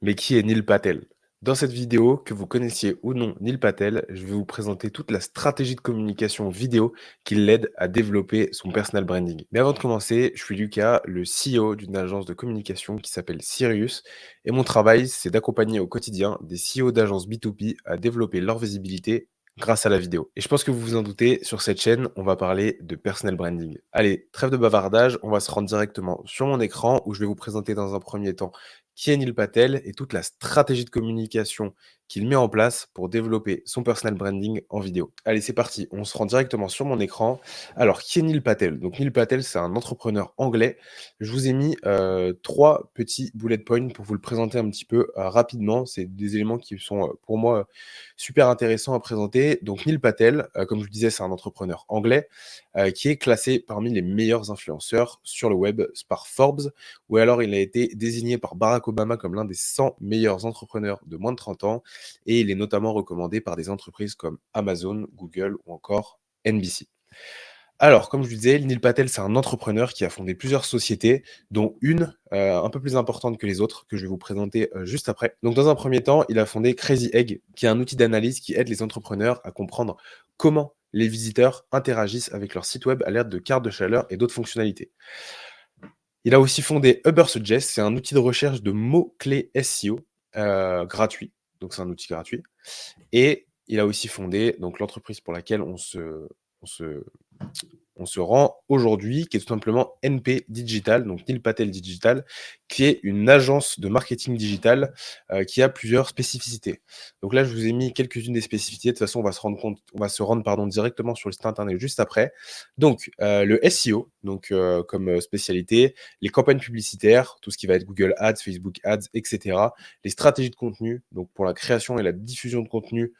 Mais qui est Neil Patel? Dans cette vidéo, que vous connaissiez ou non Neil Patel, je vais vous présenter toute la stratégie de communication vidéo qui l'aide à développer son personal branding. Mais avant de commencer, je suis Lucas, le CEO d'une agence de communication qui s'appelle Sirius, et mon travail, c'est d'accompagner au quotidien des CEO d'agences B2B à développer leur visibilité grâce à la vidéo. Et je pense que vous vous en doutez, sur cette chaîne, on va parler de personal branding. Allez, trêve de bavardage, on va se rendre directement sur mon écran où je vais vous présenter dans un premier temps qui est Neil Patel et toute la stratégie de communication qu'il met en place pour développer son personal branding en vidéo. Allez, c'est parti, on se rend directement sur mon écran. Alors, qui est Neil Patel? Donc, Neil Patel, c'est un entrepreneur anglais. Je vous ai mis 3 petits bullet points pour vous le présenter un petit peu rapidement. C'est des éléments qui sont pour moi super intéressants à présenter. Donc, Neil Patel, comme je vous disais, c'est un entrepreneur anglais qui est classé parmi les meilleurs influenceurs sur le web par Forbes, ou alors il a été désigné par Barack Obama comme l'un des 100 meilleurs entrepreneurs de moins de 30 ans, et il est notamment recommandé par des entreprises comme Amazon, Google ou encore NBC. Alors, comme je vous disais, Neil Patel, c'est un entrepreneur qui a fondé plusieurs sociétés, dont une un peu plus importante que les autres, que je vais vous présenter juste après. Donc, dans un premier temps, il a fondé Crazy Egg, qui est un outil d'analyse qui aide les entrepreneurs à comprendre comment les visiteurs interagissent avec leur site web à l'aide de cartes de chaleur et d'autres fonctionnalités. Il a aussi fondé Ubersuggest, c'est un outil de recherche de mots-clés SEO gratuit. Donc, c'est un outil gratuit. Et il a aussi fondé donc l'entreprise pour laquelle on se on se rend aujourd'hui, qui est tout simplement NP Digital, donc Neil Patel Digital, qui est une agence de marketing digital qui a plusieurs spécificités. Donc là, je vous ai mis quelques-unes des spécificités. De toute façon, on va se rendre directement sur le site internet juste après. Donc, le SEO, donc comme spécialité, les campagnes publicitaires, tout ce qui va être Google Ads, Facebook Ads, etc. Les stratégies de contenu, donc pour la création et la diffusion de contenu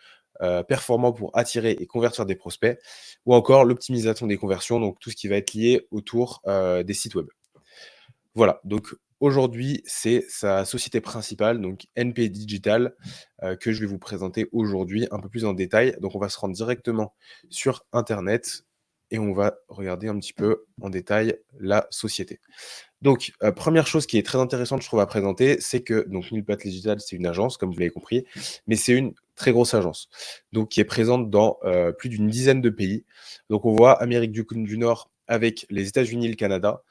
performant pour attirer et convertir des prospects, ou encore l'optimisation des conversions, donc tout ce qui va être lié autour des sites web. Voilà, donc aujourd'hui, c'est sa société principale, donc NP Digital, que je vais vous présenter aujourd'hui un peu plus en détail. Donc on va se rendre directement sur Internet et on va regarder un petit peu en détail la société. Donc, première chose qui est très intéressante, je trouve, à présenter, c'est que donc Neil Patel Digital, c'est une agence, comme vous l'avez compris, mais c'est une très grosse agence, donc qui est présente dans plus d'une dizaine de pays. Donc, on voit Amérique du Nord avec les États-Unis et le Canada.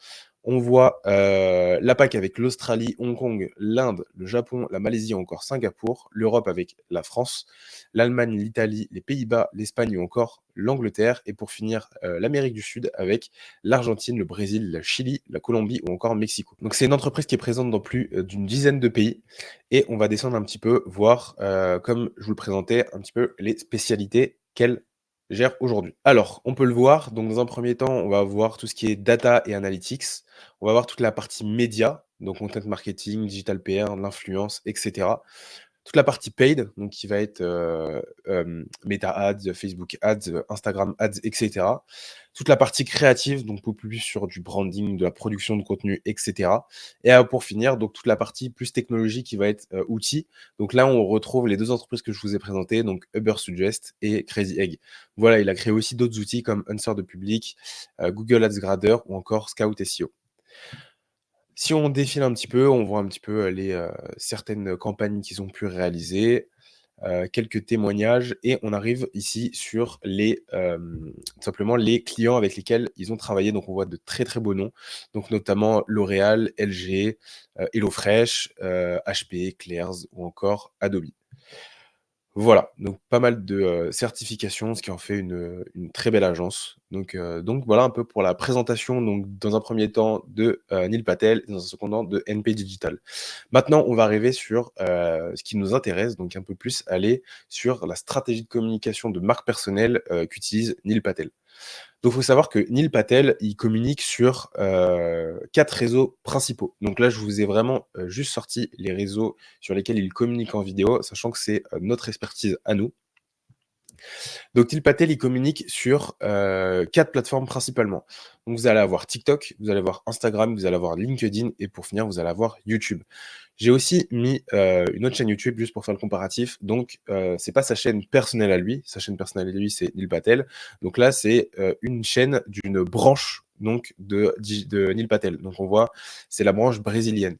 On voit l'APAC avec l'Australie, Hong Kong, l'Inde, le Japon, la Malaisie ou encore Singapour, l'Europe avec la France, l'Allemagne, l'Italie, les Pays-Bas, l'Espagne ou encore l'Angleterre, et pour finir l'Amérique du Sud avec l'Argentine, le Brésil, le Chili, la Colombie ou encore le Mexico. Donc c'est une entreprise qui est présente dans plus d'une dizaine de pays, et on va descendre un petit peu, voir, comme je vous le présentais, un petit peu les spécialités qu'elle gère aujourd'hui. Alors, on peut le voir, donc dans un premier temps, on va voir tout ce qui est data et analytics, on va voir toute la partie média, donc content marketing, digital PR, l'influence, etc. Toute la partie paid, donc qui va être Meta Ads, Facebook Ads, Instagram Ads, etc. Toute la partie créative, donc beaucoup plus sur du branding, de la production de contenu, etc. Et pour finir, donc toute la partie plus technologie qui va être outils. Donc là, on retrouve les deux entreprises que je vous ai présentées, donc Ubersuggest et Crazy Egg. Voilà, il a créé aussi d'autres outils comme Answer de Public, Google Ads Grader ou encore Scout SEO. Si on défile un petit peu, on voit un petit peu les certaines campagnes qu'ils ont pu réaliser, quelques témoignages, et on arrive ici sur les tout simplement les clients avec lesquels ils ont travaillé. Donc on voit de très, très beaux noms, donc notamment L'Oréal, LG, HelloFresh, HP, Claire's ou encore Adobe. Voilà, donc pas mal de certifications, ce qui en fait une très belle agence. Donc voilà un peu pour la présentation, donc dans un premier temps de Neil Patel et dans un second temps de NP Digital. Maintenant, on va arriver sur ce qui nous intéresse, donc un peu plus aller sur la stratégie de communication de marque personnelle qu'utilise Neil Patel. Donc, il faut savoir que Neil Patel, il communique sur 4 réseaux principaux. Donc là, je vous ai vraiment juste sorti les réseaux sur lesquels il communique en vidéo, sachant que c'est notre expertise à nous. Donc Neil Patel, il communique sur 4 plateformes principalement. Donc vous allez avoir TikTok, vous allez avoir Instagram, vous allez avoir LinkedIn, et pour finir, vous allez avoir YouTube. J'ai aussi mis une autre chaîne YouTube juste pour faire le comparatif. Donc, c'est pas sa chaîne personnelle à lui. Sa chaîne personnelle à lui, c'est Neil Patel. Donc là, c'est une chaîne d'une branche donc de Neil Patel. Donc on voit, c'est la branche brésilienne.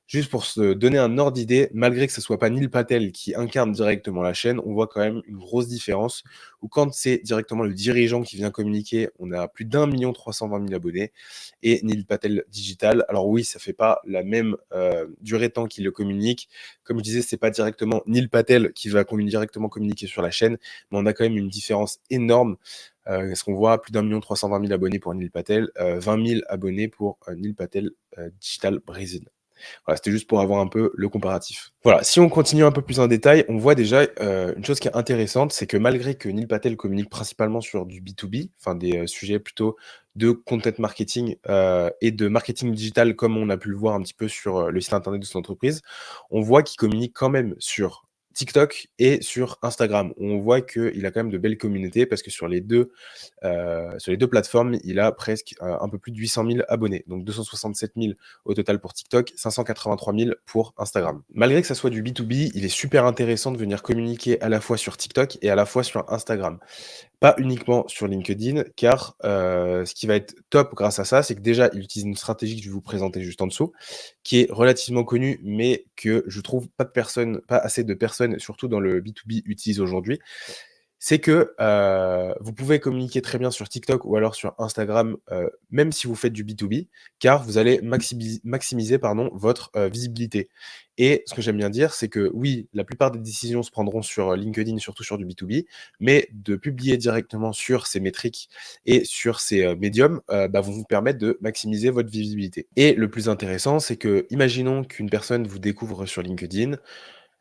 Juste pour se donner un ordre d'idée, malgré que ce soit pas Neil Patel qui incarne directement la chaîne, on voit quand même une grosse différence où quand c'est directement le dirigeant qui vient communiquer, on a plus d'1 320 000 abonnés et Neil Patel Digital, alors oui, ça fait pas la même durée de temps qu'il le communique. Comme je disais, c'est pas directement Neil Patel qui va directement communiquer sur la chaîne, mais on a quand même une différence énorme. Parce qu'on voit plus d'1 320 000 abonnés pour Neil Patel, 20 000 abonnés pour Neil Patel Digital Brésil. Voilà, c'était juste pour avoir un peu le comparatif. Voilà, si on continue un peu plus en détail, on voit déjà une chose qui est intéressante, c'est que malgré que Neil Patel communique principalement sur du B2B, enfin des sujets plutôt de content marketing et de marketing digital, comme on a pu le voir un petit peu sur le site internet de son entreprise, on voit qu'il communique quand même sur TikTok et sur Instagram. On voit qu'il a quand même de belles communautés parce que sur les deux plateformes, il a presque un peu plus de 800 000 abonnés. Donc 267 000 au total pour TikTok, 583 000 pour Instagram. Malgré que ça soit du B2B, il est super intéressant de venir communiquer à la fois sur TikTok et à la fois sur Instagram. Pas uniquement sur LinkedIn, car ce qui va être top grâce à ça, c'est que déjà, il utilise une stratégie que je vais vous présenter juste en dessous, qui est relativement connue, mais que je trouve pas assez de personnes, surtout dans le B2B, utilisent aujourd'hui. C'est que vous pouvez communiquer très bien sur TikTok ou alors sur Instagram, même si vous faites du B2B, car vous allez maximiser pardon, votre visibilité. Et ce que j'aime bien dire, c'est que oui, la plupart des décisions se prendront sur LinkedIn, surtout sur du B2B, mais de publier directement sur ces métriques et sur ces médiums vont vous permettre de maximiser votre visibilité. Et le plus intéressant, c'est que imaginons qu'une personne vous découvre sur LinkedIn,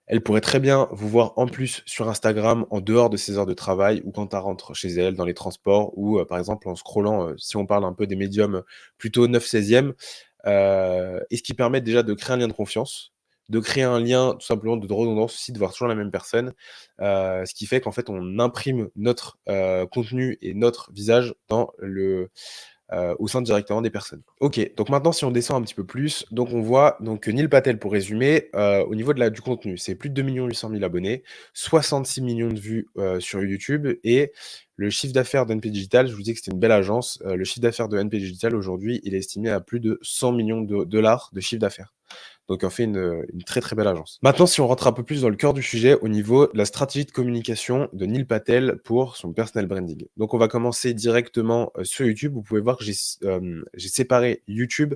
elle pourrait très bien vous voir en plus sur Instagram en dehors de ses heures de travail ou quand elle rentre chez elle, dans les transports ou par exemple en scrollant, si on parle un peu des médiums plutôt 9/16e, et ce qui permet déjà de créer un lien de confiance, de créer un lien tout simplement de redondance aussi, de voir toujours la même personne, ce qui fait qu'en fait on imprime notre contenu et notre visage dans au sein directement des personnes. OK, donc maintenant si on descend un petit peu plus, donc on voit donc Neil Patel pour résumer, au niveau du contenu, c'est plus de 2 800 000 abonnés, 66 millions de vues, sur YouTube et le chiffre d'affaires de NP Digital, je vous dis que c'était une belle agence, le chiffre d'affaires de NP Digital aujourd'hui, il est estimé à plus de 100 millions de dollars de chiffre d'affaires. Donc en fait une très, très belle agence. Maintenant, si on rentre un peu plus dans le cœur du sujet, au niveau de la stratégie de communication de Neil Patel pour son personal branding. Donc on va commencer directement, sur YouTube. Vous pouvez voir que j'ai séparé YouTube,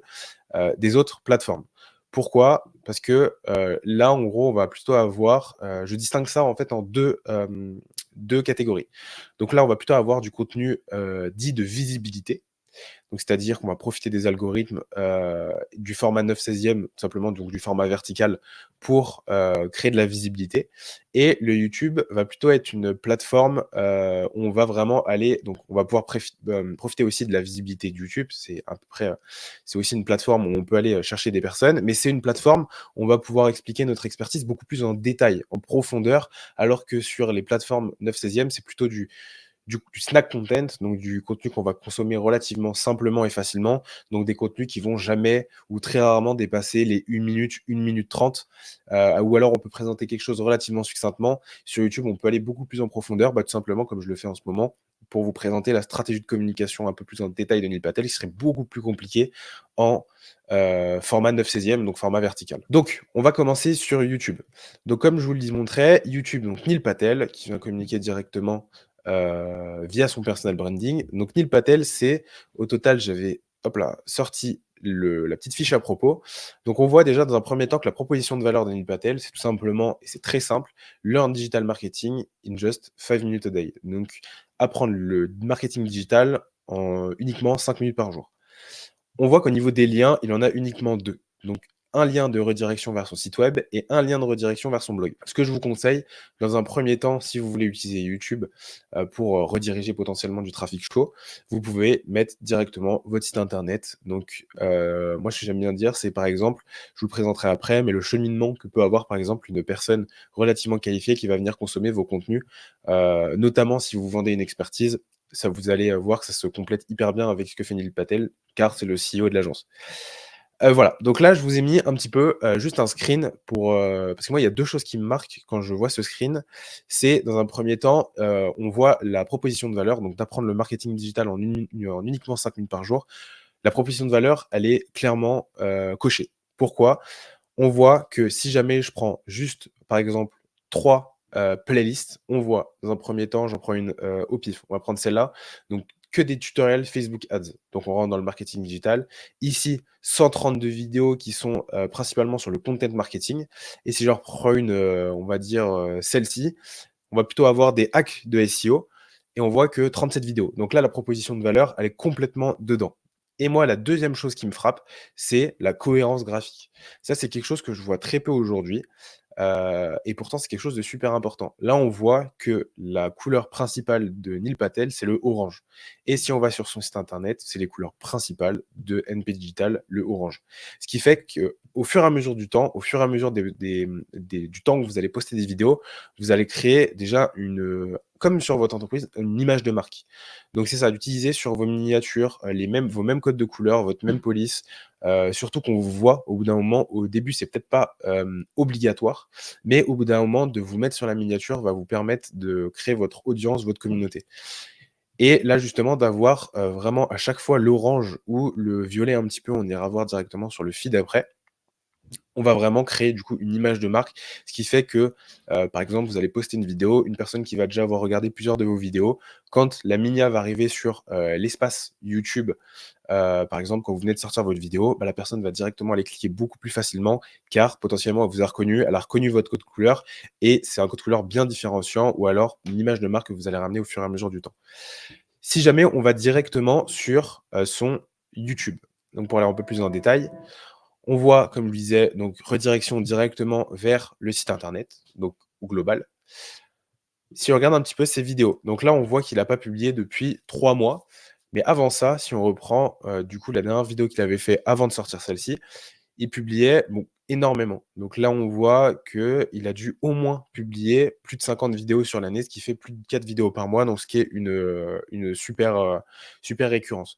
des autres plateformes. Pourquoi? Parce que, là, en gros, on va plutôt avoir, je distingue ça en fait en 2 catégories. Donc là, on va plutôt avoir du contenu, dit de visibilité. Donc, c'est-à-dire qu'on va profiter des algorithmes du format 9/16e, tout simplement, donc du format vertical, pour créer de la visibilité. Et le YouTube va plutôt être une plateforme où on va vraiment aller, donc on va pouvoir profiter aussi de la visibilité de YouTube. C'est à peu près, c'est aussi une plateforme où on peut aller chercher des personnes, mais c'est une plateforme où on va pouvoir expliquer notre expertise beaucoup plus en détail, en profondeur, alors que sur les plateformes 9/16e, c'est plutôt du snack content, donc du contenu qu'on va consommer relativement simplement et facilement, donc des contenus qui vont jamais ou très rarement dépasser les 1 minute 30, ou alors on peut présenter quelque chose relativement succinctement. Sur YouTube, on peut aller beaucoup plus en profondeur, tout simplement comme je le fais en ce moment, pour vous présenter la stratégie de communication un peu plus en détail de Neil Patel, qui serait beaucoup plus compliqué en format 9/16e, donc format vertical. Donc, on va commencer sur YouTube. Donc, comme je vous le montrais, YouTube, donc Neil Patel, qui vient communiquer directement via son personal branding. Donc Neil Patel, c'est au total, j'avais hop là, sorti la petite fiche à propos. Donc on voit déjà dans un premier temps que la proposition de valeur de Neil Patel, c'est tout simplement, et c'est très simple, learn digital marketing in just 5 minutes a day. Donc apprendre le marketing digital en uniquement 5 minutes par jour. On voit qu'au niveau des liens, il en a uniquement 2. Donc un lien de redirection vers son site web et un lien de redirection vers son blog. Ce que je vous conseille, dans un premier temps, si vous voulez utiliser YouTube pour rediriger potentiellement du trafic chaud, vous pouvez mettre directement votre site internet. Donc moi, ce que j'aime bien dire, c'est par exemple, je vous le présenterai après, mais le cheminement que peut avoir par exemple une personne relativement qualifiée qui va venir consommer vos contenus, notamment si vous vendez une expertise, ça vous allez voir que ça se complète hyper bien avec ce que fait Neil Patel, car c'est le CEO de l'agence. Voilà, donc là, je vous ai mis un petit peu, juste un screen pour, parce que moi, il y a 2 choses qui me marquent quand je vois ce screen. C'est dans un premier temps, on voit la proposition de valeur, donc d'apprendre le marketing digital en uniquement 5 minutes par jour. La proposition de valeur, elle est clairement, cochée. Pourquoi? On voit que si jamais je prends juste, par exemple, 3 playlists, on voit dans un premier temps, j'en prends une, au pif. On va prendre celle-là, donc que des tutoriels Facebook Ads. Donc on rentre dans le marketing digital. Ici, 132 vidéos qui sont, principalement sur le content marketing et si je reprends une, on va dire, celle-ci, on va plutôt avoir des hacks de SEO et on voit que 37 vidéos. Donc là, la proposition de valeur, elle est complètement dedans. Et moi, la deuxième chose qui me frappe, c'est la cohérence graphique. Ça, c'est quelque chose que je vois très peu aujourd'hui. Et pourtant, c'est quelque chose de super important. Là, on voit que la couleur principale de Neil Patel, c'est le orange. Et si on va sur son site internet, c'est les couleurs principales de NP Digital, le orange. Ce qui fait qu'au fur et à mesure du temps, au fur et à mesure du temps que vous allez poster des vidéos, vous allez créer déjà comme sur votre entreprise, une image de marque. Donc c'est ça, d'utiliser sur vos miniatures vos mêmes codes de couleurs, votre même police, surtout qu'on vous voit au bout d'un moment. Au début, c'est peut-être pas obligatoire, mais au bout d'un moment, de vous mettre sur la miniature va vous permettre de créer votre audience, votre communauté. Et là, justement, d'avoir vraiment à chaque fois l'orange ou le violet un petit peu, on ira voir directement sur le feed après. On va vraiment créer du coup une image de marque, ce qui fait que, par exemple, vous allez poster une vidéo, une personne qui va déjà avoir regardé plusieurs de vos vidéos, quand la minia va arriver sur l'espace YouTube, par exemple, quand vous venez de sortir votre vidéo, bah, la personne va directement aller cliquer beaucoup plus facilement car potentiellement elle vous a reconnu, elle a reconnu votre code couleur et c'est un code couleur bien différenciant ou alors une image de marque que vous allez ramener au fur et à mesure du temps. Si jamais on va directement sur son YouTube, donc pour aller un peu plus en détail, on voit, comme je disais, donc redirection directement vers le site internet, donc au global. Si on regarde un petit peu ses vidéos, donc là, on voit qu'il n'a pas publié depuis 3 mois. Mais avant ça, si on reprend, du coup, la dernière vidéo qu'il avait fait avant de sortir celle-ci, il publiait, bon, énormément. Donc là, on voit qu'il a dû au moins publier plus de 50 vidéos sur l'année, ce qui fait plus de 4 vidéos par mois, donc ce qui est une super, super récurrence.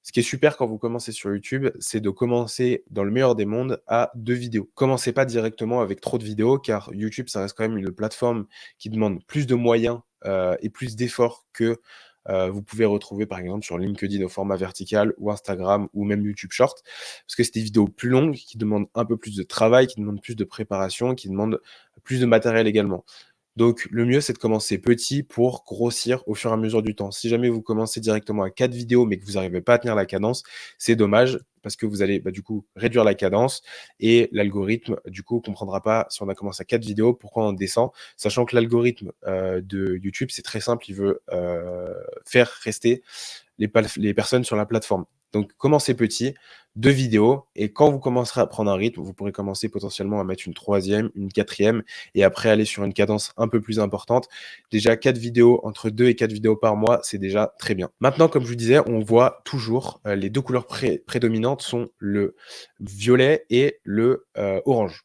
Ce qui est super quand vous commencez sur YouTube, c'est de commencer dans le meilleur des mondes à 2 vidéos. Commencez pas directement avec trop de vidéos car YouTube, ça reste quand même une plateforme qui demande plus de moyens, et plus d'efforts que, vous pouvez retrouver par exemple sur LinkedIn au format vertical ou Instagram ou même YouTube Short. Parce que c'est des vidéos plus longues qui demandent un peu plus de travail, qui demandent plus de préparation, qui demandent plus de matériel également. Donc le mieux, c'est de commencer petit pour grossir au fur et à mesure du temps. Si jamais vous commencez directement à 4 vidéos, mais que vous n'arrivez pas à tenir la cadence, c'est dommage parce que vous allez, du coup, réduire la cadence et l'algorithme, du coup, comprendra pas si on a commencé à 4 vidéos, pourquoi on descend, sachant que l'algorithme, de YouTube, c'est très simple, il veut, faire rester les personnes sur la plateforme. Donc commencez petit, 2 vidéos et quand vous commencerez à prendre un rythme, vous pourrez commencer potentiellement à mettre une troisième, une quatrième et après aller sur une cadence un peu plus importante. Déjà 4 vidéos, entre 2 et 4 vidéos par mois, c'est déjà très bien. Maintenant, comme je vous disais, on voit toujours, les 2 couleurs prédominantes sont le violet et le, orange.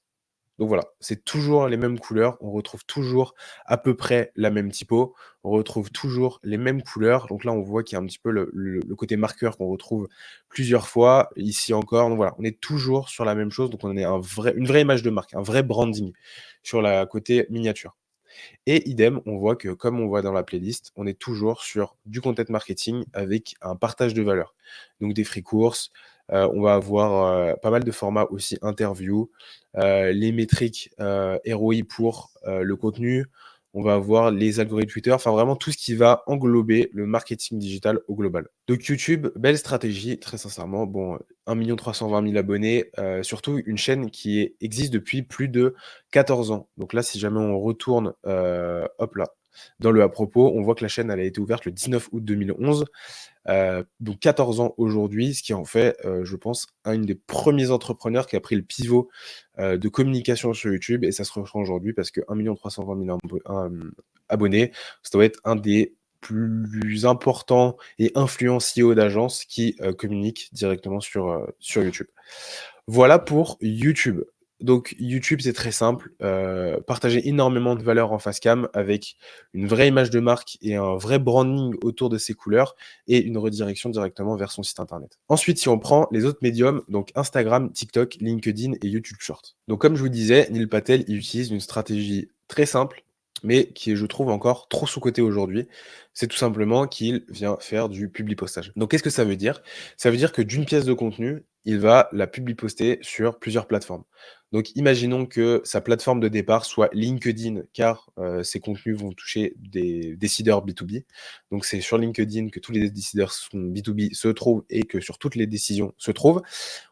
Donc voilà, c'est toujours les mêmes couleurs, on retrouve toujours à peu près la même typo, on retrouve toujours les mêmes couleurs. Donc là, on voit qu'il y a un petit peu le côté marqueur qu'on retrouve plusieurs fois, ici encore. Donc voilà, on est toujours sur la même chose, donc on est une vraie image de marque, un vrai branding sur la côté miniature. Et idem, on voit que comme on voit dans la playlist, on est toujours sur du content marketing avec un partage de valeur. Donc des free courses, on va avoir, pas mal de formats aussi interview, les métriques, ROI pour, le contenu. On va avoir les algorithmes Twitter, enfin vraiment tout ce qui va englober le marketing digital au global. Donc YouTube, belle stratégie, très sincèrement. Bon, 1 320 000 abonnés, surtout une chaîne qui existe depuis plus de 14 ans. Donc là, si jamais on retourne, hop là, dans le à propos, on voit que la chaîne, elle a été ouverte le 19 août 2011, donc 14 ans aujourd'hui, ce qui en fait, je pense, un des premiers entrepreneurs qui a pris le pivot, de communication sur YouTube et ça se ressent aujourd'hui parce que 1 320 000 abonnés, ça doit être un des plus importants et influents CEO d'agences qui, communiquent directement sur YouTube. Voilà pour YouTube. Donc YouTube, c'est très simple, partager énormément de valeur en face cam avec une vraie image de marque et un vrai branding autour de ses couleurs et une redirection directement vers son site internet. Ensuite, si on prend les autres médiums, donc Instagram, TikTok, LinkedIn et YouTube Short. Donc comme je vous disais, Neil Patel, il utilise une stratégie très simple, mais qui est, je trouve, encore trop sous-cotée aujourd'hui. C'est tout simplement qu'il vient faire du publi-postage. Donc qu'est-ce que ça veut dire? Ça veut dire que d'une pièce de contenu, il va la publi-poster sur plusieurs plateformes. Donc imaginons que sa plateforme de départ soit LinkedIn, car, ses contenus vont toucher des décideurs B2B. Donc c'est sur LinkedIn que tous les décideurs sont B2B se trouvent et que sur toutes les décisions se trouvent.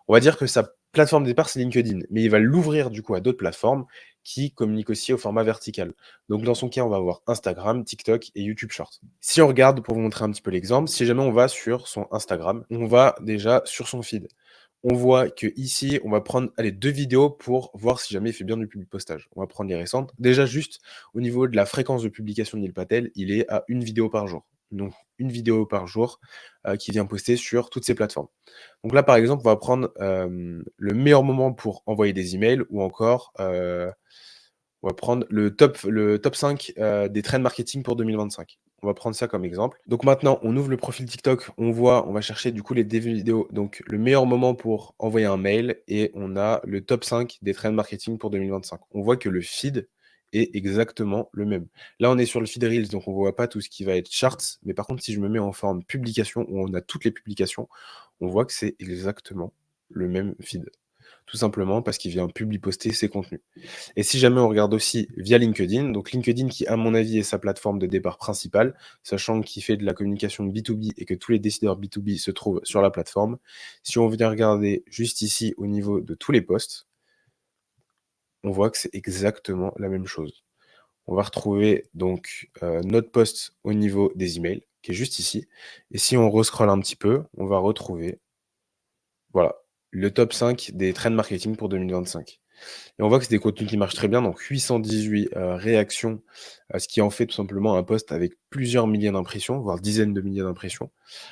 On va dire que sa plateforme de départ, c'est LinkedIn, mais il va l'ouvrir du coup à d'autres plateformes qui communiquent aussi au format vertical. Donc dans son cas, on va avoir Instagram, TikTok et YouTube Shorts. Si on regarde, pour vous montrer un petit peu l'exemple, si jamais on va sur son Instagram, on va déjà sur son feed. On voit que ici, on va prendre, allez, 2 vidéos pour voir si jamais il fait bien du public postage. On va prendre les récentes. Déjà juste au niveau de la fréquence de publication de Neil Patel, il est à 1 vidéo par jour. Donc une vidéo par jour, qui vient poster sur toutes ces plateformes. Donc là, par exemple, on va prendre, le meilleur moment pour envoyer des emails ou encore, on va prendre le top 5, des trends marketing pour 2025. On va prendre ça comme exemple. Donc maintenant, on ouvre le profil TikTok, on va chercher du coup les vidéos, donc le meilleur moment pour envoyer un mail et on a le top 5 des trends marketing pour 2025. On voit que le feed est exactement le même. Là, on est sur le feed Reels, donc on voit pas tout ce qui va être charts, mais par contre, si je me mets en forme publication où on a toutes les publications, on voit que c'est exactement le même feed. Tout simplement parce qu'il vient poster ses contenus. Et si jamais on regarde aussi via LinkedIn, donc LinkedIn qui, à mon avis, est sa plateforme de départ principale, sachant qu'il fait de la communication B2B et que tous les décideurs B2B se trouvent sur la plateforme. Si on vient regarder juste ici au niveau de tous les posts, on voit que c'est exactement la même chose. On va retrouver donc notre post au niveau des emails, qui est juste ici. Et si on rescrolle un petit peu, on va retrouver, voilà, le top 5 des trends marketing pour 2025. Et on voit que c'est des contenus qui marchent très bien, donc 818 réactions, ce qui en fait tout simplement un post avec plusieurs milliers d'impressions, voire dizaines de milliers d'impressions.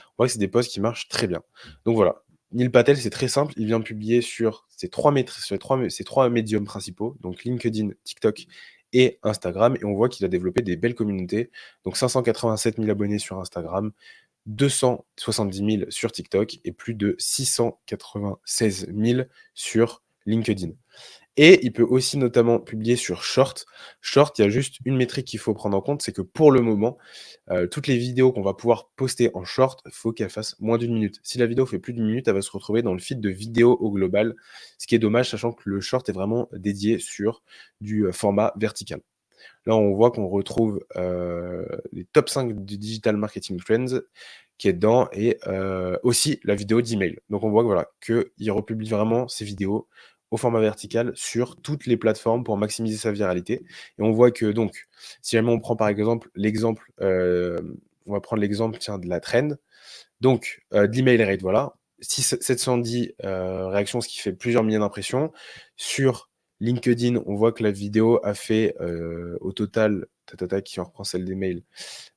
On voit que c'est des posts qui marchent très bien. Donc voilà, Neil Patel, c'est très simple, il vient publier sur ces trois médiums principaux, donc LinkedIn, TikTok et Instagram, et on voit qu'il a développé des belles communautés, donc 587 000 abonnés sur Instagram, 270 000 sur TikTok et plus de 696 000 sur LinkedIn. Et il peut aussi notamment publier sur Short. Short, il y a juste une métrique qu'il faut prendre en compte, c'est que pour le moment, toutes les vidéos qu'on va pouvoir poster en Short, il faut qu'elles fassent moins d'une minute. Si la vidéo fait plus d'une minute, elle va se retrouver dans le feed de vidéo au global, ce qui est dommage, sachant que le Short est vraiment dédié sur du format vertical. Là, on voit qu'on retrouve les top 5 du Digital Marketing Trends qui est dedans et aussi la vidéo d'email. Donc on voit que voilà, qu'il republie vraiment ses vidéos au format vertical sur toutes les plateformes pour maximiser sa viralité. Et on voit que donc, si jamais on prend par exemple l'exemple, on va prendre l'exemple tiens, de la trend, donc de l'email rate, voilà, 710 réactions, ce qui fait plusieurs milliers d'impressions. Sur LinkedIn, on voit que la vidéo a fait au total, qui reprend celle des mails,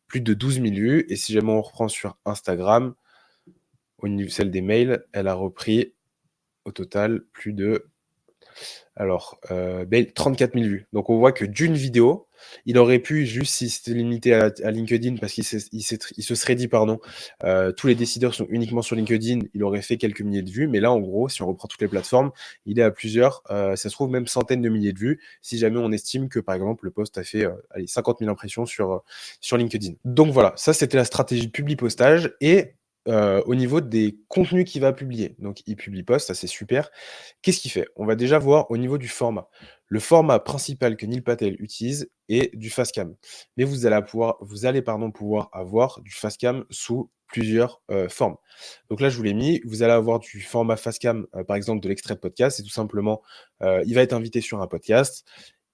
plus de 12 000 vues. Et si jamais on reprend sur Instagram, au niveau celle des mails, elle a repris au total plus de 34 000 vues. Donc on voit que d'une vidéo, il aurait pu juste, si c'était limité à LinkedIn, parce il se serait dit, pardon, tous les décideurs sont uniquement sur LinkedIn, il aurait fait quelques milliers de vues. Mais là, en gros, si on reprend toutes les plateformes, il est à plusieurs, ça se trouve même centaines de milliers de vues, si jamais on estime que, par exemple, le post a fait 50 000 impressions sur LinkedIn. Donc voilà, ça c'était la stratégie publi-postage. Et au niveau des contenus qu'il va publier, donc il publie post, ça c'est super. Qu'est-ce qu'il fait? On va déjà voir au niveau du format. Le format principal que Neil Patel utilise est du Fastcam. Mais pouvoir avoir du Fastcam sous plusieurs formes. Donc là, je vous l'ai mis. Vous allez avoir du format Fastcam, par exemple de l'extrait de podcast. C'est tout simplement, il va être invité sur un podcast.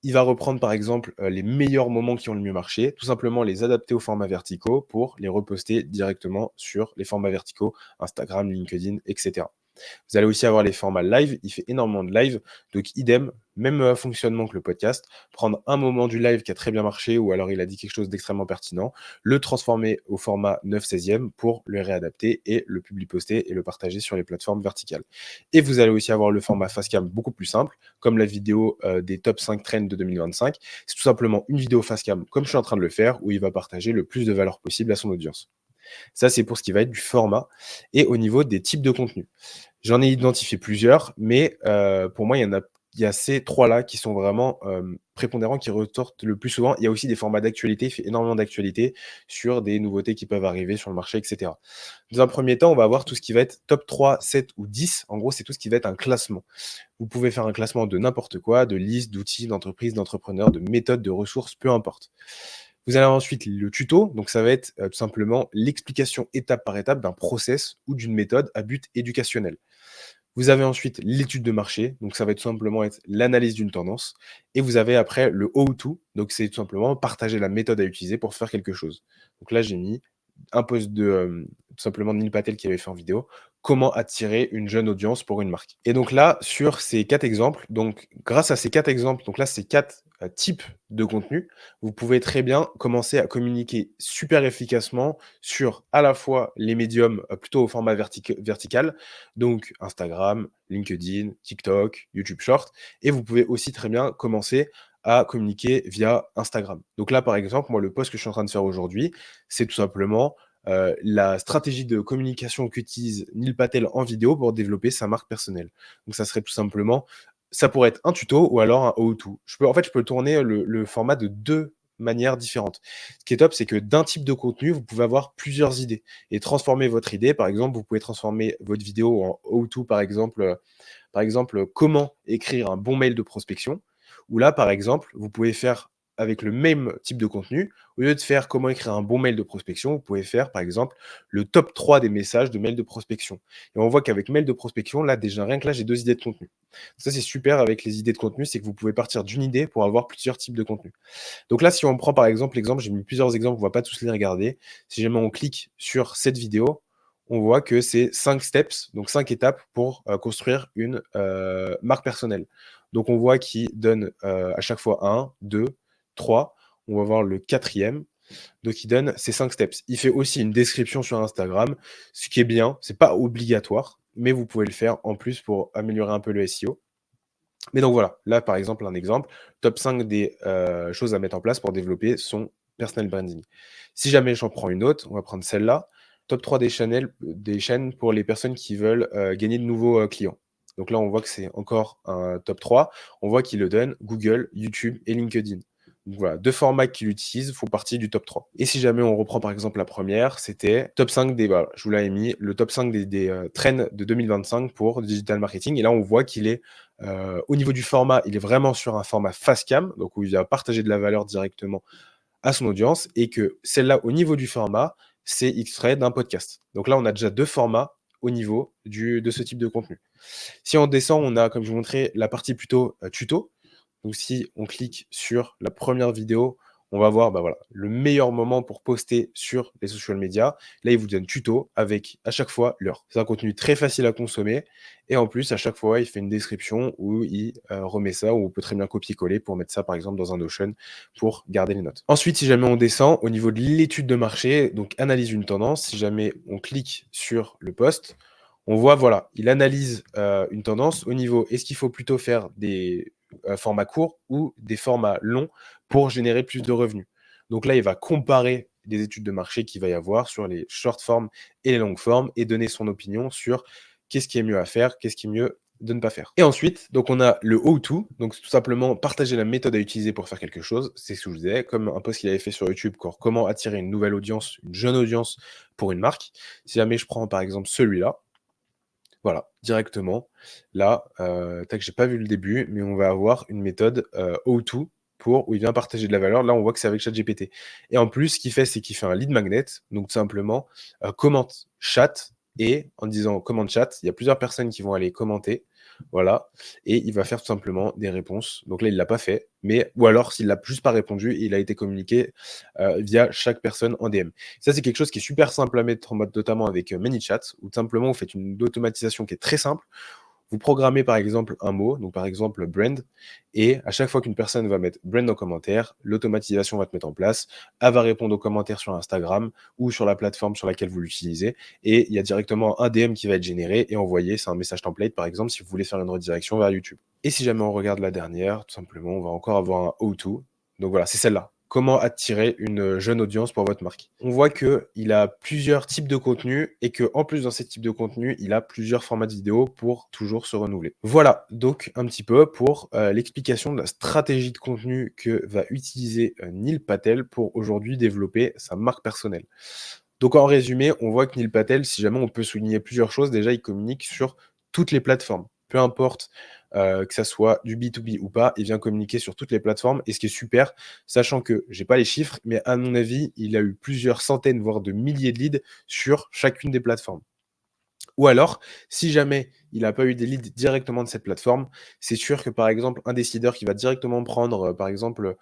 Il va reprendre par exemple les meilleurs moments qui ont le mieux marché, tout simplement les adapter aux formats verticaux pour les reposter directement sur les formats verticaux, Instagram, LinkedIn, etc. Vous allez aussi avoir les formats live. Il fait énormément de live. Donc, idem, même fonctionnement que le podcast. Prendre un moment du live qui a très bien marché ou alors il a dit quelque chose d'extrêmement pertinent, le transformer au format 9/16e pour le réadapter et le poster et le partager sur les plateformes verticales. Et vous allez aussi avoir le format Fastcam beaucoup plus simple, comme la vidéo des top 5 trends de 2025. C'est tout simplement une vidéo Fastcam comme je suis en train de le faire où il va partager le plus de valeur possible à son audience. Ça, c'est pour ce qui va être du format et au niveau des types de contenus. J'en ai identifié plusieurs, mais pour moi, il il y a ces 3-là qui sont vraiment, prépondérants, qui ressortent le plus souvent. Il y a aussi des formats d'actualité, il fait énormément d'actualité sur des nouveautés qui peuvent arriver sur le marché et cetera. Dans un premier temps, on va avoir tout ce qui va être top 3, 7 ou 10. En gros, c'est tout ce qui va être un classement. Vous pouvez faire un classement de n'importe quoi, de listes, d'outils, d'entreprises, d'entrepreneurs, de méthodes, de ressources, peu importe. Vous avez ensuite le tuto, donc ça va être, tout simplement l'explication étape par étape d'un process ou d'une méthode à but éducationnel. Vous avez ensuite l'étude de marché, donc ça va tout simplement être l'analyse d'une tendance et vous avez après le how to, donc c'est tout simplement partager la méthode à utiliser pour faire quelque chose. Donc là, j'ai mis un post de, tout simplement Neil Patel qui avait fait en vidéo: «Comment attirer une jeune audience pour une marque?» Et donc là, sur ces 4 exemples, donc grâce à ces 4 exemples, donc là, ces 4 types de contenus, vous pouvez très bien commencer à communiquer super efficacement sur à la fois les médiums, plutôt au format vertical, donc Instagram, LinkedIn, TikTok, YouTube Short et vous pouvez aussi très bien commencer à communiquer via Instagram. Donc là, par exemple, moi, le post que je suis en train de faire aujourd'hui, c'est tout simplement, la stratégie de communication qu'utilise Neil Patel en vidéo pour développer sa marque personnelle. Donc ça serait tout simplement ça pourrait être un tuto ou alors un how to. Je peux tourner le format de 2 manières différentes. Ce qui est top, c'est que d'un type de contenu, vous pouvez avoir plusieurs idées et transformer votre idée. Par exemple, vous pouvez transformer votre vidéo en how to, par exemple, comment écrire un bon mail de prospection. Ou là, par exemple, vous pouvez faire avec le même type de contenu, au lieu de faire comment écrire un bon mail de prospection, vous pouvez faire, par exemple, le top 3 des messages de mail de prospection. Et on voit qu'avec mail de prospection, là, déjà, rien que là, j'ai 2 idées de contenu. Ça, c'est super avec les idées de contenu, c'est que vous pouvez partir d'une idée pour avoir plusieurs types de contenus. Donc là, si on prend par exemple l'exemple, j'ai mis plusieurs exemples, on va pas tous les regarder. Si jamais on clique sur cette vidéo, on voit que c'est 5 steps, donc 5 étapes pour, construire une, marque personnelle. Donc on voit qu'il donne, à chaque fois un, 2, 3. On va voir le quatrième. Donc il donne ces 5 steps. Il fait aussi une description sur Instagram, ce qui est bien, c'est pas obligatoire, mais vous pouvez le faire en plus pour améliorer un peu le SEO. Mais donc voilà, là par exemple un exemple, top 5 des, choses à mettre en place pour développer son personal branding. Si jamais j'en prends une autre, on va prendre celle-là, top 3 des chaînes pour les personnes qui veulent, gagner de nouveaux, clients. Donc là, on voit que c'est encore un top 3. On voit qu'il le donne Google, YouTube et LinkedIn. Donc voilà, 2 formats qu'il utilise font partie du top 3. Et si jamais on reprend par exemple la première, c'était top 5 des voilà, je vous l'avais mis, le top 5 des trends de 2025 pour le digital marketing et là on voit qu'il est au niveau du format, il est vraiment sur un format face cam, donc où il va partager de la valeur directement à son audience et que celle-là, au niveau du format, c'est extrait d'un podcast. Donc là, on a déjà 2 formats au niveau de ce type de contenu. Si on descend, on a, comme je vous montrais, la partie plutôt, tuto. Donc si on clique sur la première vidéo, on va voir, bah, voilà, le meilleur moment pour poster sur les social media. Là, il vous donne tuto avec à chaque fois l'heure. C'est un contenu très facile à consommer et en plus, à chaque fois, il fait une description où il, remet ça, ou on peut très bien copier-coller pour mettre ça, par exemple, dans un Notion pour garder les notes. Ensuite, si jamais on descend, au niveau de l'étude de marché, donc analyse une tendance, si jamais on clique sur le post, on voit, voilà, il analyse, une tendance au niveau est-ce qu'il faut plutôt faire des, formats courts ou des formats longs pour générer plus de revenus? Donc là, il va comparer des études de marché qu'il va y avoir sur les short formes et les longues formes et donner son opinion sur qu'est-ce qui est mieux à faire, qu'est-ce qui est mieux de ne pas faire. Et ensuite, donc on a le how to, donc c'est tout simplement partager la méthode à utiliser pour faire quelque chose. C'est ce que je vous disais, comme un post qu'il avait fait sur YouTube, comment attirer une nouvelle audience, une jeune audience pour une marque. Si jamais je prends par exemple celui-là, voilà, directement. Là, tac, j'ai pas vu le début, mais on va avoir une méthode, how to où il vient partager de la valeur. Là, on voit que c'est avec ChatGPT et en plus, ce qu'il fait, c'est qu'il fait un lead magnet, donc tout simplement, commente chat et en disant: «Commente chat», il y a plusieurs personnes qui vont aller commenter, voilà et il va faire tout simplement des réponses. Donc là, il l'a pas fait, mais ou alors s'il l'a juste pas répondu, il a été communiqué, via chaque personne en DM. Ça, c'est quelque chose qui est super simple à mettre en mode, notamment avec ManyChat, où tout simplement vous faites une automatisation qui est très simple. Vous programmez par exemple un mot, donc par exemple brand, et à chaque fois qu'une personne va mettre brand en commentaire, l'automatisation va te mettre en place. Elle va répondre aux commentaires sur Instagram ou sur la plateforme sur laquelle vous l'utilisez. Et il y a directement un DM qui va être généré et envoyé. C'est un message template par exemple si vous voulez faire une redirection vers YouTube. Et si jamais on regarde la dernière, tout simplement, on va encore avoir un how to. Donc voilà, c'est celle-là. comment attirer une jeune audience pour votre marque. On voit qu'il a plusieurs types de contenus et qu'en plus dans ces types de contenus, il a plusieurs formats de vidéos pour toujours se renouveler. Voilà donc un petit peu pour l'explication de la stratégie de contenu que va utiliser Neil Patel pour aujourd'hui développer sa marque personnelle. Donc en résumé, on voit que Neil Patel, si jamais on peut souligner plusieurs choses, déjà il communique sur toutes les plateformes. Peu importe que ça soit du B2B ou pas, il vient communiquer sur toutes les plateformes. Et ce qui est super, sachant que j'ai pas les chiffres, mais à mon avis, il a eu plusieurs centaines, voire de milliers de leads sur chacune des plateformes. Ou alors, si jamais il n'a pas eu des leads directement de cette plateforme, c'est sûr que, par exemple, un décideur qui va directement prendre, par exemple,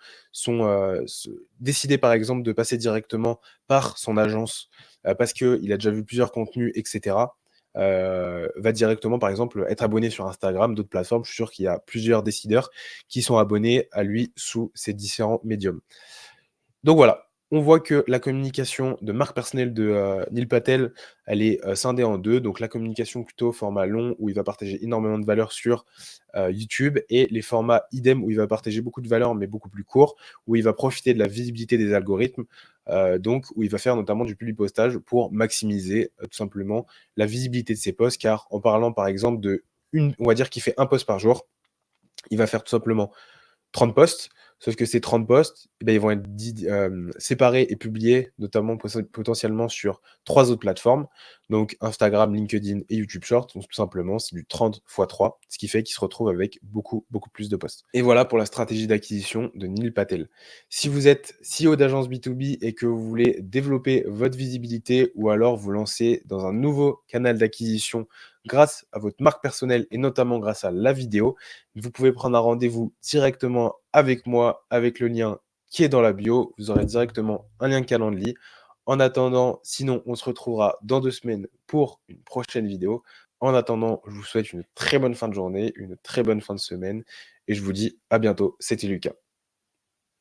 décider, par exemple, de passer directement par son agence, parce qu'il a déjà vu plusieurs contenus, et cetera, va directement, par exemple, être abonné sur Instagram, d'autres plateformes. Je suis sûr qu'il y a plusieurs décideurs qui sont abonnés à lui sous ces différents médiums. Donc voilà, on voit que la communication de marque personnelle de, Neil Patel, elle est, scindée en 2. Donc la communication plutôt format long où il va partager énormément de valeur sur, YouTube, et les formats idem où il va partager beaucoup de valeur mais beaucoup plus court, où il va profiter de la visibilité des algorithmes, donc où il va faire notamment du publipostage pour maximiser, tout simplement la visibilité de ses posts. Car en parlant par exemple on va dire qu'il fait un post par jour, il va faire tout simplement 30 posts, sauf que ces 30 posts, eh ben, ils vont être séparés et publiés, notamment potentiellement sur 3 autres plateformes, donc Instagram, LinkedIn et YouTube Shorts. Donc tout simplement, c'est du 30 fois 3, ce qui fait qu'il se retrouve avec beaucoup, beaucoup plus de posts. Et voilà pour la stratégie d'acquisition de Neil Patel. Si vous êtes CEO d'agence B2B et que vous voulez développer votre visibilité ou alors vous lancer dans un nouveau canal d'acquisition grâce à votre marque personnelle et notamment grâce à la vidéo, vous pouvez prendre un rendez-vous directement avec moi, avec le lien qui est dans la bio. Vous aurez directement un lien Calendly. En attendant, sinon, on se retrouvera dans 2 semaines pour une prochaine vidéo. En attendant, je vous souhaite une très bonne fin de journée, une très bonne fin de semaine et je vous dis à bientôt. C'était Lucas.